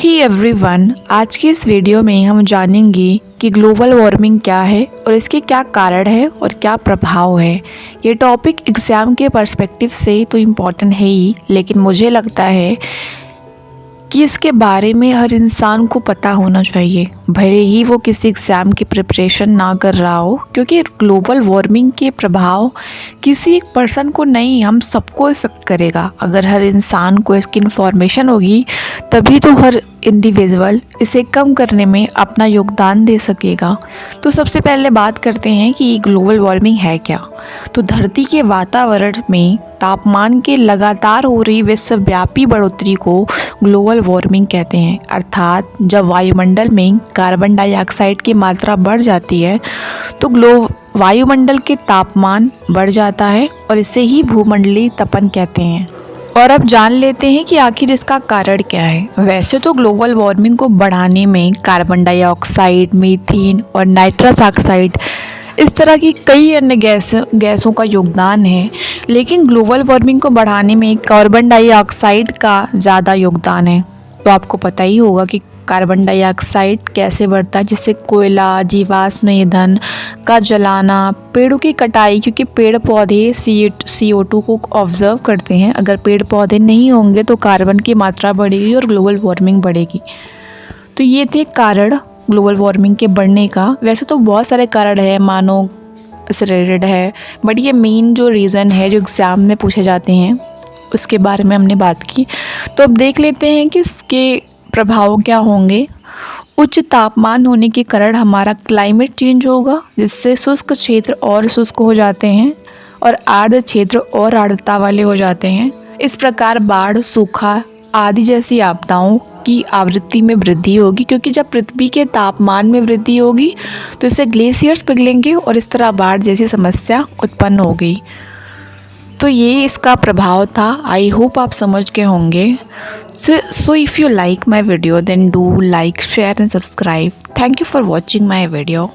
ही everyone, आज की इस वीडियो में हम जानेंगे कि ग्लोबल वार्मिंग क्या है और इसके क्या कारण है और क्या प्रभाव है। ये टॉपिक एग्ज़ाम के पर्सपेक्टिव से तो इम्पॉर्टेंट है ही, लेकिन मुझे लगता है कि इसके बारे में हर इंसान को पता होना चाहिए, भले ही वो किसी एग्ज़ाम की प्रिपरेशन ना कर रहा हो, क्योंकि ग्लोबल वार्मिंग के प्रभाव किसी एक पर्सन को नहीं, हम सबको इफ़ेक्ट करेगा। अगर हर इंसान को इसकी इन्फॉर्मेशन होगी तभी तो हर इंडिविजुअल इसे कम करने में अपना योगदान दे सकेगा। तो सबसे पहले बात करते हैं कि ग्लोबल वार्मिंग है क्या। तो धरती के वातावरण में तापमान के लगातार हो रही विश्वव्यापी बढ़ोतरी को ग्लोबल वार्मिंग कहते हैं। अर्थात जब वायुमंडल में कार्बन डाइऑक्साइड की मात्रा बढ़ जाती है तो वायुमंडल के तापमान बढ़ जाता है और इसे ही भूमंडलीय तपन कहते हैं। और अब जान लेते हैं कि आखिर इसका कारण क्या है। वैसे तो ग्लोबल वार्मिंग को बढ़ाने में कार्बन डाइऑक्साइड, मीथेन और नाइट्रस ऑक्साइड इस तरह की कई अन्य गैसों का योगदान है, लेकिन ग्लोबल वार्मिंग को बढ़ाने में कार्बन डाइऑक्साइड का ज़्यादा योगदान है। तो आपको पता ही होगा कि कार्बन डाइऑक्साइड कैसे बढ़ता है, जिससे कोयला, जीवाश्म ईंधन का जलाना, पेड़ों की कटाई, क्योंकि पेड़ पौधे CO2 को ऑब्जर्व करते हैं। अगर पेड़ पौधे नहीं होंगे तो कार्बन की मात्रा बढ़ेगी और ग्लोबल वार्मिंग बढ़ेगी। तो ये थे कारण ग्लोबल वार्मिंग के बढ़ने का। वैसे तो बहुत सारे कारण है, मानव से रिलेटेड है, बट ये मेन जो रीज़न है जो एग्ज़ाम में पूछे जाते हैं उसके बारे में हमने बात की। तो अब देख लेते हैं कि इसके प्रभाव क्या होंगे। उच्च तापमान होने के कारण हमारा क्लाइमेट चेंज होगा, जिससे शुष्क क्षेत्र और शुष्क हो जाते हैं और आर्द्र क्षेत्र और आर्द्रता वाले हो जाते हैं। इस प्रकार बाढ़, सूखा आदि जैसी आपदाओं की आवृत्ति में वृद्धि होगी, क्योंकि जब पृथ्वी के तापमान में वृद्धि होगी तो इससे ग्लेशियर्स पिघलेंगे और इस तरह बाढ़ जैसी समस्या उत्पन्न होगी। तो ये इसका प्रभाव था। आई होप आप समझ गए होंगे। So if you like my video then do like, share and subscribe. Thank you for watching my video.